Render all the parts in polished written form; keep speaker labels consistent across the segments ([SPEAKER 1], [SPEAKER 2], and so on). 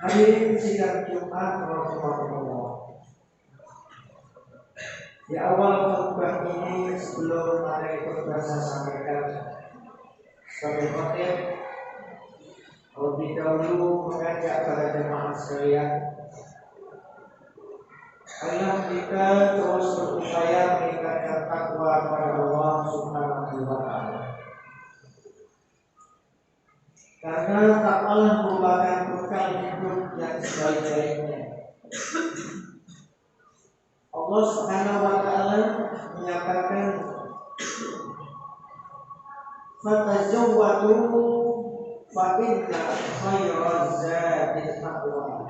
[SPEAKER 1] Hadirin sidang Jumat Rasulullah. Di awal khutbah ini, sebelum materi khutbah saya sampaikan sebagai khotib, lebih dahulu mengajak para jemaah sekalian, ayolah kita terus berupaya meningkatkan takwa kepada Allah Subhanahu wa Ta'ala. Karena takwalah merupakan bekal hidup yang sebaik-baiknya. Allah Subhanahu wa Ta'ala menyatakan, "Fatazawwadu fa inna khairaz zadi taqwa."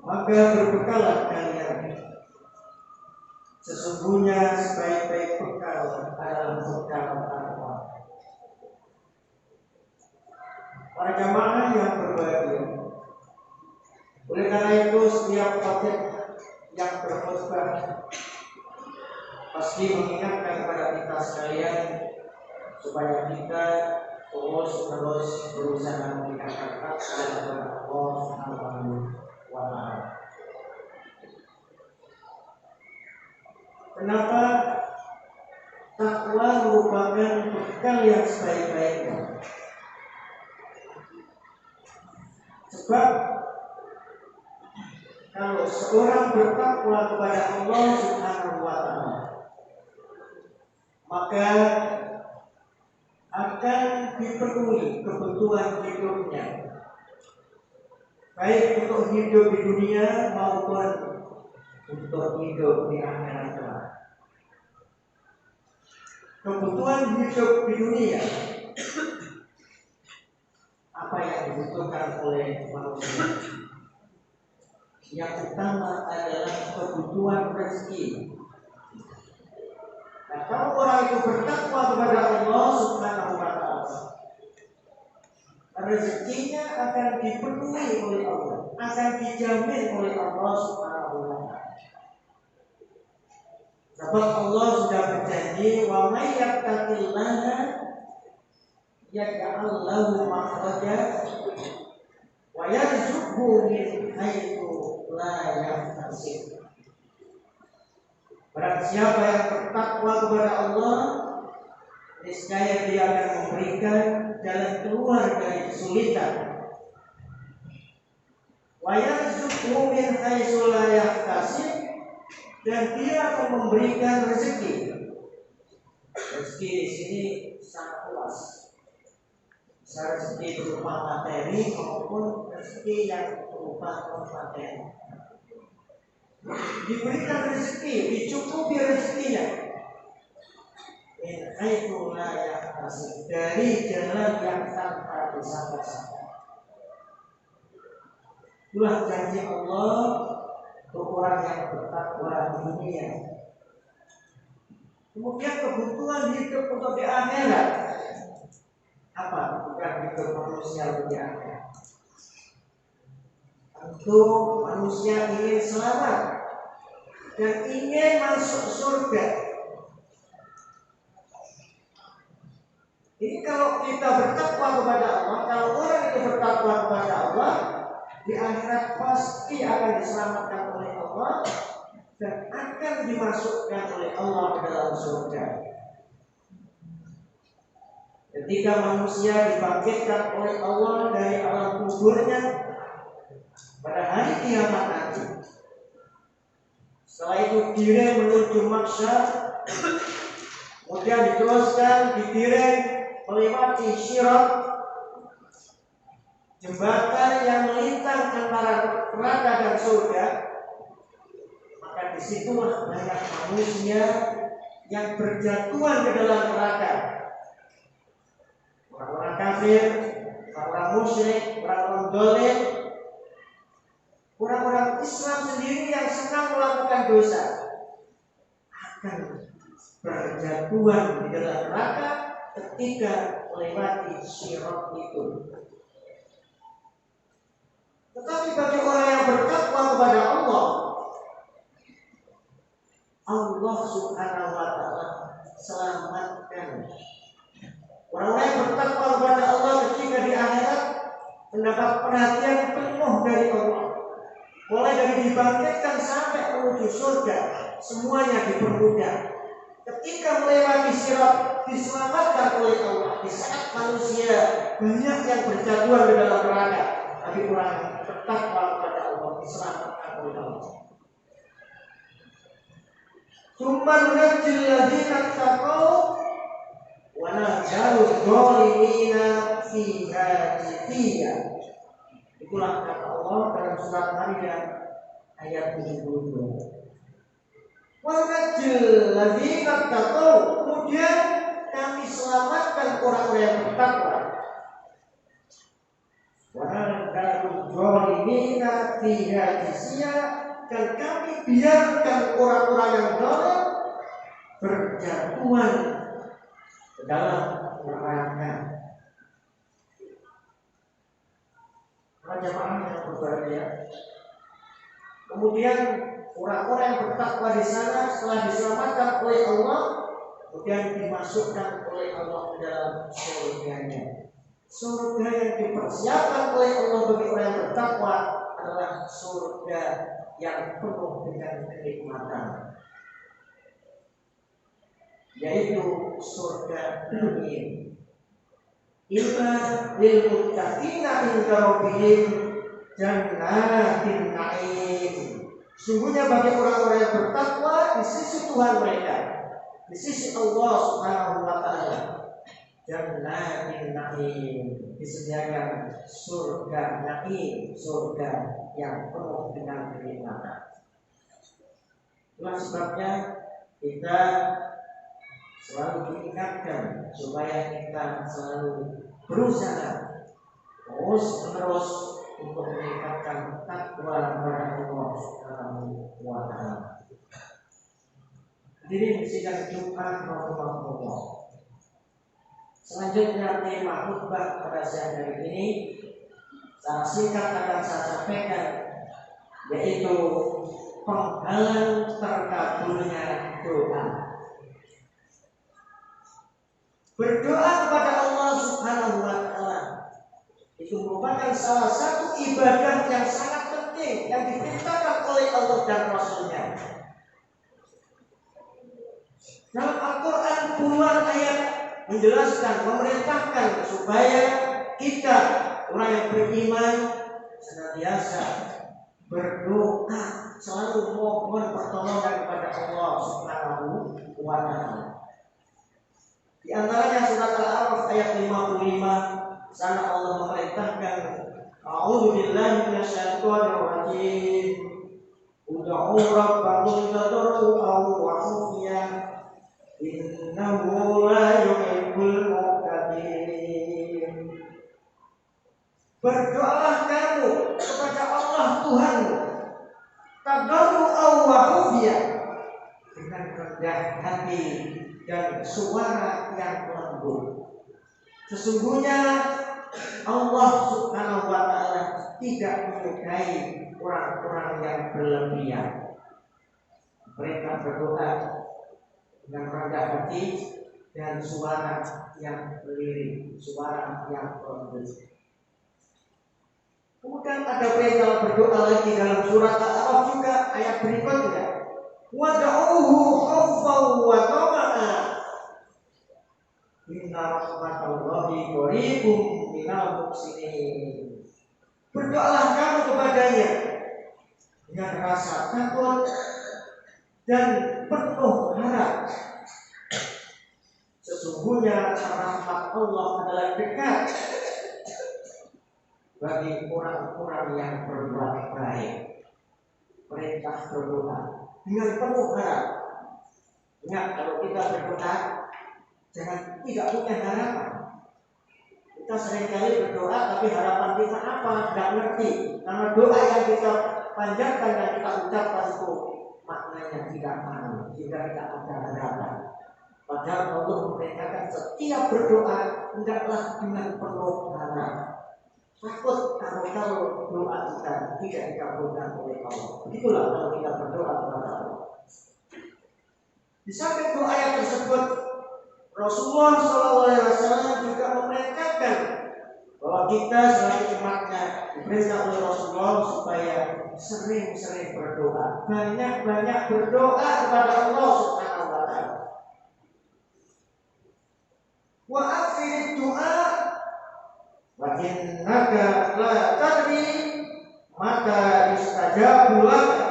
[SPEAKER 1] Maka berbekalah kalian, sesungguhnya sebaik-baik bekal adalah bekal takwa. Para jamaah yang berbahagia, oleh karena itu setiap khotib yang berkhutbah pasti mengingatkan kepada kita sekalian supaya kita terus berusaha meningkatkan takwa kepada Allah Subhanahu wa Ta'ala. Kenapa takwa merupakan bekal yang sebaik-baiknya? Sebab kalau seorang bertakwa kepada Allah Subhanahu wa Ta'ala, maka akan dipenuhi kebutuhan hidupnya, baik untuk hidup di dunia maupun untuk hidup di akhirat kelak. Kebutuhan hidup di dunia, apa yang dibutuhkan oleh manusia? Yang utama adalah kebutuhan rezeki. Nah, kalau orang itu bertakwa kepada Allah Subhanahu wa Ta'ala, rezekinya akan dipenuhi oleh Allah, akan dijamin oleh Allah Subhanahu wa Ta'ala. Sebab Allah sudah berjanji, "Wa may yattaqillaha yaj'al lahu makhraja wa yarzuqhu min haitsu la yahtasib." Barang siapa yang bertakwa kepada Allah, niscaya dia akan memberikan jalan keluar dari kesulitan. Wa yarzuqhu min haitsu la yahtasib, dan dia akan memberikan rezeki Rezeki di sini sangat luas. Bisa rezeki berupa materi maupun rezeki yang berupa non materi. Diberikan rezeki, dicukupi rezekinya. Min haitsu la yahtasib, dari jalan yang tanpa disangka-sangka. Itulah janji Allah untuk orang yang bertakwa di dunia. Kemudian kebutuhan hidup untuk di akhirat. Apa kebutuhan hidup manusia di akhirat? Tentu manusia ingin selamat dan ingin masuk surga. Ini kalau kita bertakwa kepada Allah, kalau orang itu bertakwa kepada Allah, di akhirat pasti akan diselamatkan oleh Allah dan akan dimasukkan oleh Allah ke dalam surga. Ketika manusia dibangkitkan oleh Allah dari alam kuburnya pada hari kiamat nanti, setelah itu diring menuju mahsyar, kemudian diteruskan didiring melewati Sirat, jembatan yang melintang antara neraka dan surga. Maka disitulah banyak manusia yang berjatuhan ke dalam neraka. Orang-orang kafir, orang-orang musyrik, orang-orang dolim, orang-orang Islam sendiri yang senang melakukan dosa akan berjatuhan di dalam neraka ketika melewati Sirat itu. Tetapi bagi orang yang bertakwa kepada Allah, Allah Subhanahu wa Ta'ala selamatkan. Orang-orang yang bertakwa kepada Allah ketika di akhirat mendapat perhatian penuh dari Allah. Mulai dari dibangkitkan sampai menuju surga, semuanya dipermudah. Ketika melewati Sirat, diselamatkan oleh Allah. Di saat manusia banyak yang berjatuhan di dalam neraka, tapi orang yang bertakwa kepada Allah diselamatkan oleh Allah. Tsumma nunajjil ladzina taqaw wa naj'alul zalimina fiha jithiya. Itulah kata Allah dalam surat Maryam ayat 72. Wa naj'alul ladzina taqaw, kemudian kami selamatkan orang-orang yang bertakwa. Wa naj'alul zalimina fiha jithiya, dan kami biarkan orang-orang yang zalim berjatuhan ke dalam neraka. Jamaah yang berbahagia. Kemudian orang-orang yang bertakwa di sana setelah diselamatkan oleh Allah, kemudian dimasukkan oleh Allah ke dalam surganya. Surga yang dipersiapkan oleh Allah bagi orang yang bertakwa adalah surga yang penuh dengan kenikmatan, yaitu surga dunia. Inna lil muttaqina inda rabbihim jannatin na'im. Sungguhnya bagi orang-orang yang bertakwa di sisi Tuhan mereka, di sisi Allah Subhanahu wa Ta'ala, jannatin na'im, disediakan surga na'im, surga yang penuh dengan kenikmatan. Itulah sebabnya kita selalu diingatkan supaya kita selalu berusaha terus untuk meningkatkan takwa kepada Allah Subhanahu wa Ta'ala. Hadirin sidang Jumat rahimahullah. Selanjutnya tema khutbah pada siang hari ini secara singkat akan saya sampaikan, yaitu penghalang terkabulnya doa. Berdoa kepada Allah Subhanahu wa Ta'ala itu merupakan salah satu ibadah yang sangat penting yang diperintahkan oleh Allah dan Rasul-Nya. Dalam Al-Quran puluhan ayat menjelaskan, memerintahkan supaya kita orang yang beriman senantiasa berdoa, selalu mohon pertolongan kepada Allah Subhanahu wa Ta'ala. Di antaranya surat Al-A'raf ayat 55, sana Allah memerintahkan, A'udzu billahi minasyaitonir rajim. Ud'u rabbakum tadarruan wa khufyah innahu la yuhibbul mu'tadin. Berdoalah kamu kepada Allah Tuhanmu tadarruan wa khufyah, dengan rendah hati dan suara yang lembut. Sesungguhnya Allah Subhanahu wa ta'ala tidak menyukai orang-orang yang berlebihan. Mereka berdoa dengan rendah hati dan suara yang lirih, suara yang lembut. Kemudian ada perintah berdoa lagi dalam surat Al-A'raf juga ayat berikutnya. Wad'uhu khaufan wa tama'an inna rahmatallahi qaribun minal muhsinin. Berdoalah kamu kepadanya dengan rasa takut dan penuh harap. Sesungguhnya rahmat Allah adalah dekat bagi orang-orang yang berbuat baik. Perintah berdoa dengan penuh harap. Ingat, kalau kita berdoa jangan tidak punya harapan. Kita seringkali berdoa tapi harapan kita apa? Tidak ngerti. Karena doa yang kita panjatkan, yang kita ucapkan itu maknanya tidak tahu, sehingga tidak ada harapan. Padahal Allah memerintahkan setiap berdoa hendaklah dengan penuh harap. Takut kalau doa kita tidak dikabulkan oleh Allah. Begitulah kalau kita berdoa kepada Allah. Di samping doa yang tersebut, Rasulullah SAW juga memerintahkan bahwa kita sebagai umatnya diperintah oleh Rasulullah supaya sering-sering berdoa, banyak-banyak berdoa kepada Allah Subhanahu wa ta'ala. Wa akhir doa wa innaka la tadri mata istajabu laka.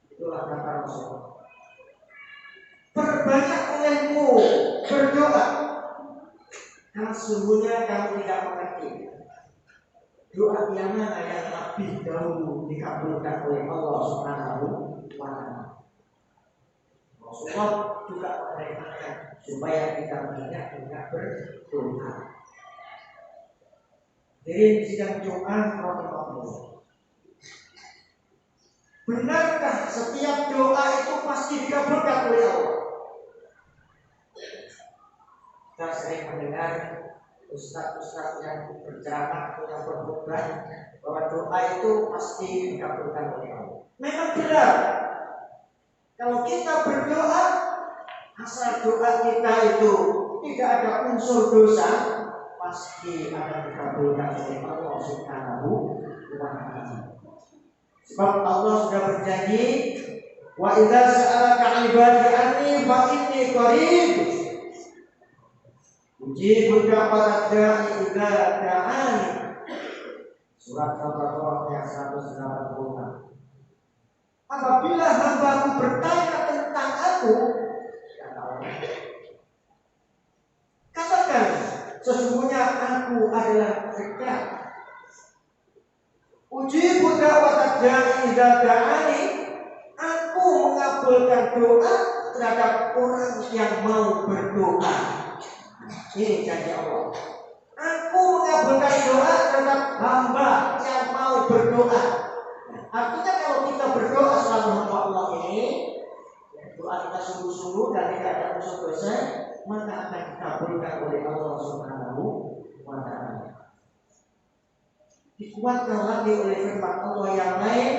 [SPEAKER 1] Itulah kata Rasulullah. Perbanyak olehmu berdoa, karena sesungguhnya kamu tidak mengerti doa yang mana yang lebih dahulu dikabulkan oleh Allah Subhanahu wa ta'ala. Rasulullah juga memerintahkan supaya kita banyak berdoa. Jadi sidang Jumat rahimahullah. Benarkah setiap doa itu pasti dikabulkan oleh Allah? Kita sering mendengar ustaz-ustaz yang berceramah atau berkhutbah bahwa doa itu pasti dikabulkan oleh Allah. Memang benar. Kalau kita berdoa, asal doa kita itu tidak ada unsur dosa, pasti akan dikabulkan oleh Allah Subhanahu wa ta'ala. Sebab Allah sudah berjanji, wa idza sa'alaka 'ibadi anni fa inni qarib ujibu da'watad da'i idza da'ani. Surat Al-Baqarah ayat 186. Apabila hamba-Ku bertanya tentang Aku, katakan sesungguhnya Aku adalah dekat. Ujibu da'watad da'i idza da'ani. Aku mengabulkan doa terhadap orang yang mau berdoa. Ini janji Allah. Aku mengabulkan doa terhadap hamba yang mau berdoa. Artinya kalau kita berdoa selalu hamba Allah ini, doa kita sungguh-sungguh dan tidak ada unsur dosa, maka akan dikabulkan oleh Allah Subhanahu wa ta'ala. Dikuatkan lagi oleh firman Allah yang lain,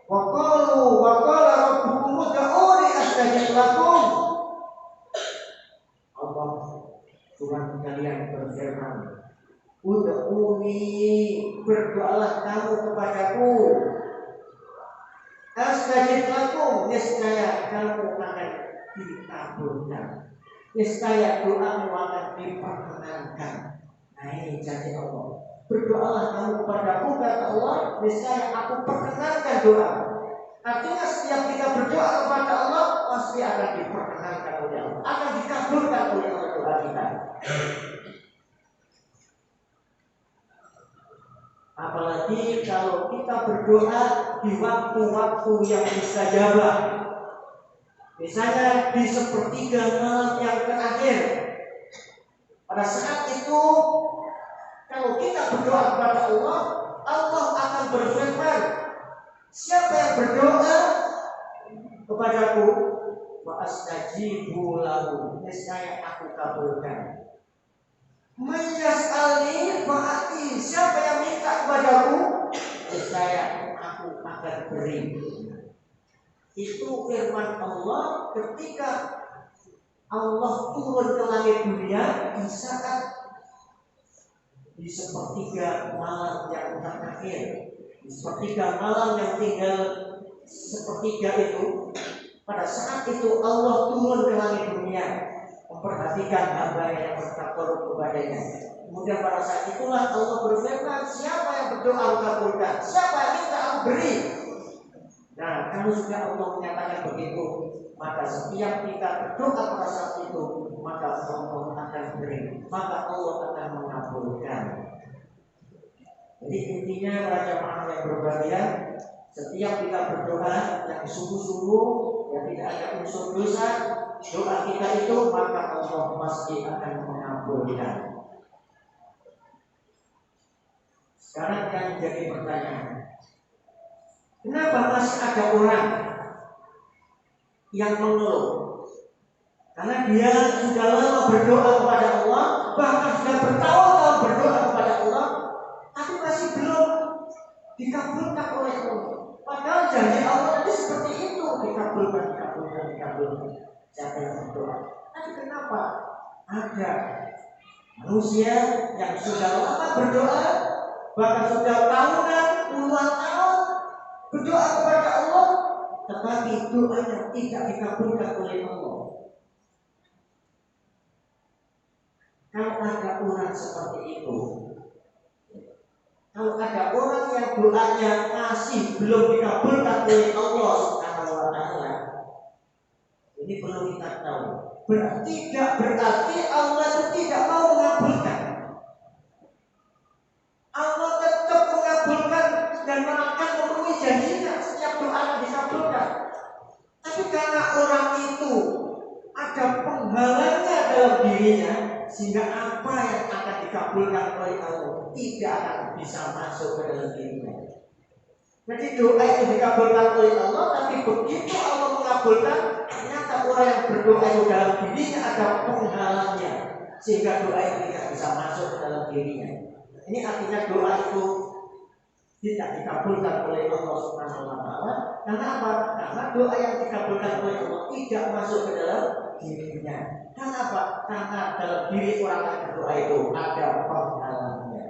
[SPEAKER 1] wa qala rabbukum ud'uni astajib lakum. Allah Tuhan kalian berfirman, ud'uni, berdoalah kamu kepadaku, astajib lakum, niscaya kamu akan dikabulkan, niscaya doamu akan diperkenankan. Nah ini janji Allah. Berdoalah kamu kepadaku, kata Allah, niscaya aku perkenankan doa. Artinya setiap kita berdoa kepada Allah pasti akan diperkenankan oleh Allah, akan dikabulkan oleh Allah. mengabulkan. Apalagi kalau kita berdoa di waktu-waktu yang mustajabah. Misalnya di sepertiga malam yang terakhir. Pada saat itu kalau kita berdoa kepada Allah, Allah akan berfirman, siapa yang berdoa kepadaku, wa astajibu lahu, niscaya aku kabulkan. Mayyas'alni fa'ati, siapa yang minta kepadaku, niscaya aku akan beri. Itu firman Allah ketika Allah turun ke langit dunia di saat di sepertiga malam yang terakhir, di sepertiga malam yang tinggal sepertiga itu. Pada saat itu Allah turun ke langit dunia memperhatikan hamba yang bertakwa kepadanya. Kemudian pada saat itulah Allah berfirman, siapa yang berdoa aku kabulkan, siapa yang minta aku beri. Nah, kalau sudah Allah menyatakan begitu, maka setiap kita berdoa pada saat itu, maka Allah akan beri, maka Allah akan mengabulkan. Jadi intinya para jamaah yang berbahagia, setiap kita berdoa yang sungguh-sungguh, yang tidak ada unsur dosa, doa kita itu maka Allah pasti akan mengabulkan. Sekarang yang jadi pertanyaan, kenapa masih ada orang yang mengeluh? Karena dia sudah lama berdoa kepada Allah, bahkan sudah bertahun-tahun berdoa kepada Allah, tapi masih belum dikabulkan oleh Allah. Padahal janji Allah itu seperti itu, dikabulkan. Siapa yang berdoa? Tapi kenapa ada manusia yang sudah lama berdoa, bahkan sudah tahunan, puluhan tahun berdoa kepada Allah, tetapi doanya tidak dikabulkan oleh Allah? Kalau ada orang seperti itu, kalau ada orang yang doanya masih belum dikabulkan oleh Allah Subhanahu wa Ta'ala, ini perlu kita tahu. Tidak berarti Allah itu tidak mau mengabulkan. Allah tetap mengabulkan dan akan memenuhi janjinya, setiap doa dikabulkan. Tapi karena orang itu ada penghalangnya dalam dirinya, sehingga apa yang akan dikabulkan oleh Allah tidak akan bisa masuk ke dalam dirinya. Jadi doa itu dikabulkan oleh Allah, tapi begitu Allah mengabulkan, ternyata orang yang berdoa itu dalam dirinya ada penghalangnya, sehingga doa itu tidak bisa masuk ke dalam dirinya. Ini artinya doa itu tidak dikabulkan oleh Allah Subhanahu wa Ta'ala. Karena apa? Karena doa yang dikabulkan oleh Allah tidak masuk ke dalam dirinya. Karena apa? Karena dalam diri orang yang berdoa itu ada penghalangnya.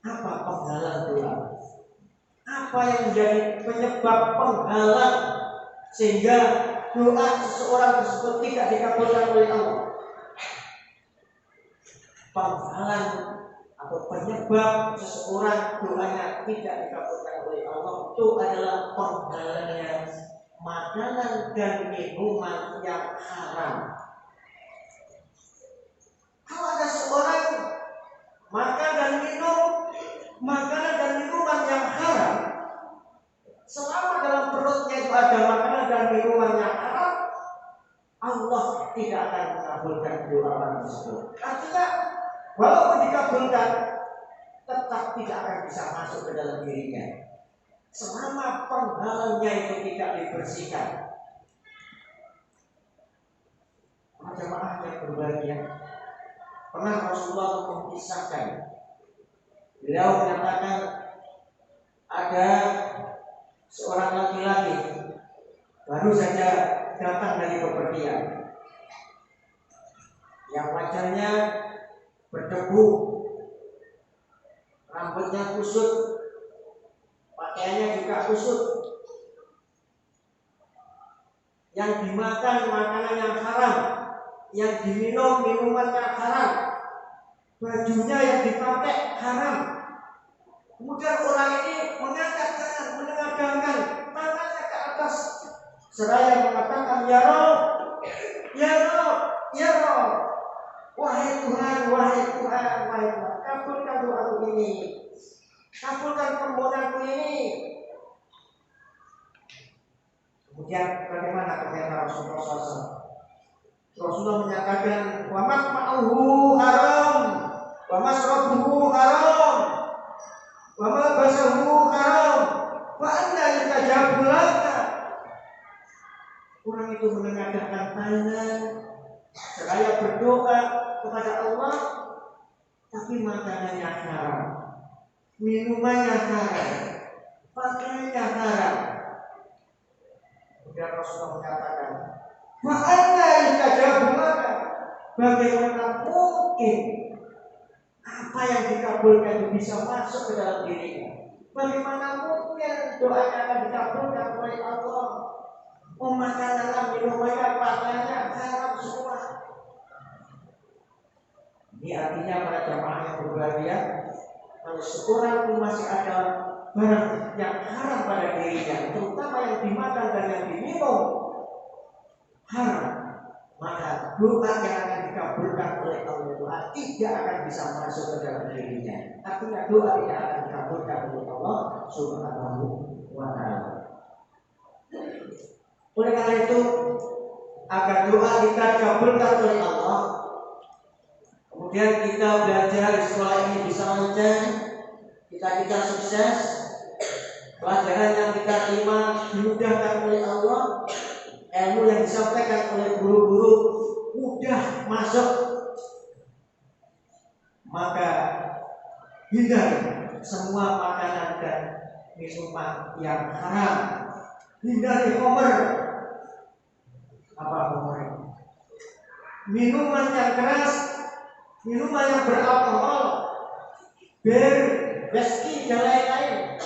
[SPEAKER 1] Apa penghalang doa? Apa yang menjadi penyebab penghalang sehingga doa seseorang tersebut tidak dikabulkan oleh Allah? Penghalang atau penyebab seseorang doanya tidak dikabulkan oleh Allah itu adalah penghalangnya makanan dan minuman yang haram. Kalau ada seorang makan dan minum makanan dan minuman yang haram, selama dalam perutnya itu ada makanan dan minuman yang haram, Allah tidak akan mengabulkan doa orang tersebut. Artinya walaupun dikabulkan, tetap tidak akan bisa masuk ke dalam dirinya selama penghalangnya itu tidak dibersihkan. Jemaah yang berbahagia, pernah Rasulullah mengisahkan, beliau menyatakan ada seorang laki-laki baru saja datang dari bepergian, yang wajahnya berdebu, rambutnya kusut, pakaiannya juga kusut, yang dimakan makanan yang haram, yang diminum minuman yang haram, bajunya yang dipakai haram. Kemudian orang ini mengangkat tangan, menengadahkan tangannya ke atas seraya mengatakan, ya Rabb, ya Rabb, ya Wahai Tuhan, wahai Tuhan, wahai Tuhan, kabulkan doaku ini, kabulkan permohonanku ini. Kemudian bagaimana komentar Rasulullah SAW? Rasulullah menyatakan, wa matma'uhu haram, wa masrabuhu haram, wa malbasahu haram, wa anna yustajabu laka. Orang itu menengadahkan tangan seraya berdoa kepada Allah, tapi makanannya haram, minumannya haram, pakaiannya haram. Kemudian Rasulullah menyatakan, ma'anna yustajabu laka, bagaimana mungkin apa yang dikabulkan itu bisa masuk ke dalam dirinya? Bagaimana mungkin doanya akan dikabulkan oleh Allah? Makanan, minumannya, pakaiannya haram semua. Ini artinya para jamaah yang berbahagia, kalau seorang pun masih ada barang yang haram pada dirinya, terutama yang dimakan dan yang diminum haram, maka doa yang akan dikabulkan oleh Allah tidak akan bisa masuk ke dalam dirinya. Artinya doa tidak akan dikabulkan oleh Allah Subhanahu wa Ta'ala. Oleh karena itu, agar doa kita dikabulkan oleh Allah, kemudian kita belajar di sekolah ini bisa lancar, kita sukses, pelajaran yang kita terima dimudahkan oleh Allah, ilmu yang disampaikan oleh guru-guru mudah masuk, maka hindari semua makanan dan minuman yang haram. Hindari khamr. Apa khamr? Minuman yang keras, minuman yang beralkohol, bir, whisky dan lain-lain.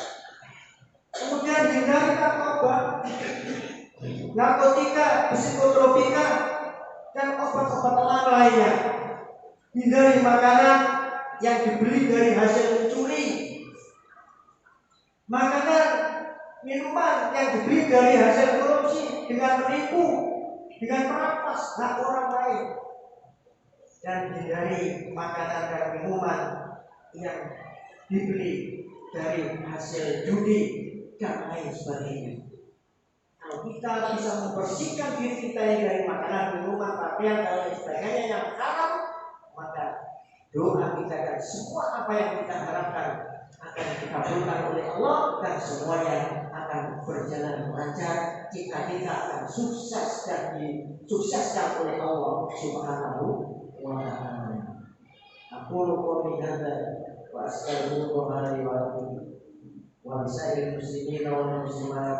[SPEAKER 1] Kemudian hindari narkoba, narkotika, psikotropika, dan obat-obat lainnya. Hindari makanan yang dibeli dari hasil mencuri, makanan, minuman yang dibeli dari hasil korupsi dengan menipu, dengan merampas hak orang lain, dan hindari makanan dan minuman yang dibeli dari hasil judi dan lain sebagainya. Kalau kita bisa membersihkan diri kita dari makanan, minuman, pakaian dan lain sebagainya yang haram, maka doa kita dan semua apa yang kita harapkan akan dikabulkan oleh Allah, dan semuanya akan berjalan lancar. Cita-cita akan sukses dan disukseskan oleh Allah Subhanahu wa Ta'ala. Aku qouli hadza wa astaghfirullah li wa lakum wa lisa'iril muslimin wal muslimat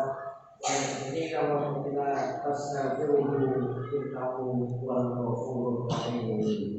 [SPEAKER 1] wal mu'minina wal mu'minat fastaghfiruhu innahu huwal ghafurur rahim.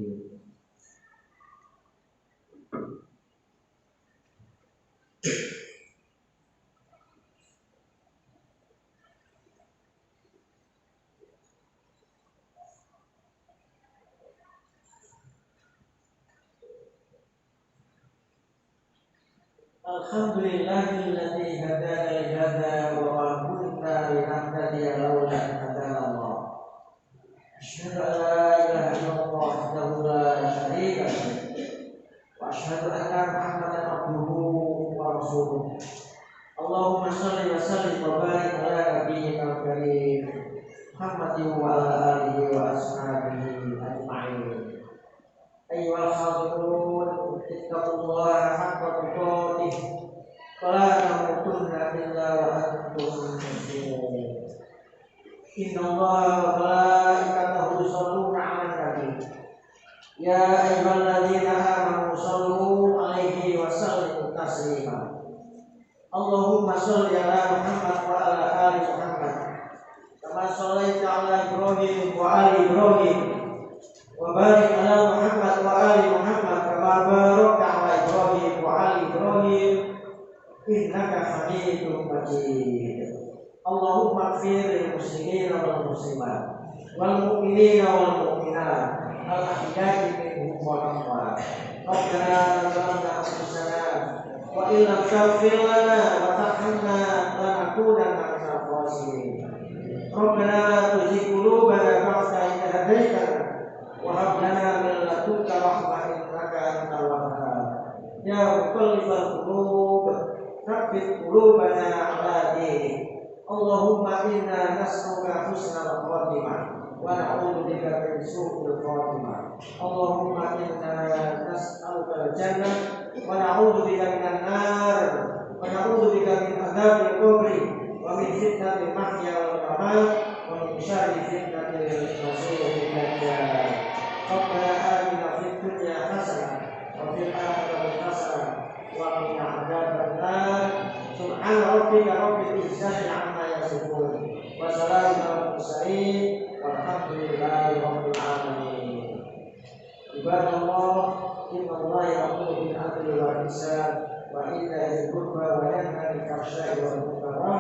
[SPEAKER 1] Alhamdulillahilladzi hadana li hadza wa ma kunna linahtadiya laula an hadana Allah. Asyhadu an la ilaha illallah wahdahu la syarika lahu wa asyhadu anna Muhammadan abduhu wa rasuluh. Allahumma shalli wa sallim wa barik ala nabiyyina karim Muhammadin wa ala alihi wa ashabihi ajma'in. Ayyuhal hadirun, ittaqullaha haqqa tuqatih wa la tamutunna illa wa antum muslimun. Innallaha wa malaikatahu yusholluna 'alan nabi. Ya ayyuhalladzina amanu shallu 'alaihi wa sallimu taslima. Allahumma shalli ala Muhammad wa ala ali Muhammad kama shallaita ala Ibrahim wa ali Ibrahim wa barik ala Muhammad wa ali Muhammad kama barakta ala Ibrahim wa ali Ibrahim innaka Hamidum Majid. Allahumma ighfir lil muslimina wal muslimat wal mu'minina wal mu'minat al ahya'i minhum wal amwat. Rabbana zalamna anfusana wa illam taghfir lana wa tarhamna lanakunanna minal khasirin. Rabbana la tuzigh qulubana ba'da idh hadaytana wa hab lana min ladunka tsabbit qulubana 'ala dinik. Allahumma inna nas'aluka husnal khatimah wa na'udzu bika min su'il khatimah. Allahumma inna nas'aluka al-jannah wa na'udzu bika minan nar wa na'udzu bika min adzabil qabri wa min fitnatil mahya wal mamat wa min syarri fitnatil masiihid dajjal. Rabbana atina fid dunya hasanah wa fil akhirati hasanah wa qina adzabannar. Subhana rabbika rabbil izzati 'amma yasifun wa salamun 'alal mursalin walhamdulillahi rabbil alamin. Ibadallah, inna Allah ya'muru bil 'adli wal ihsan wa ita'i dzil qurba wa yanha 'anil fahsya'i wal munkar wa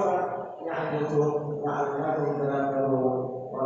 [SPEAKER 1] ya'idhukum la'allakum tadhakkarun. Wa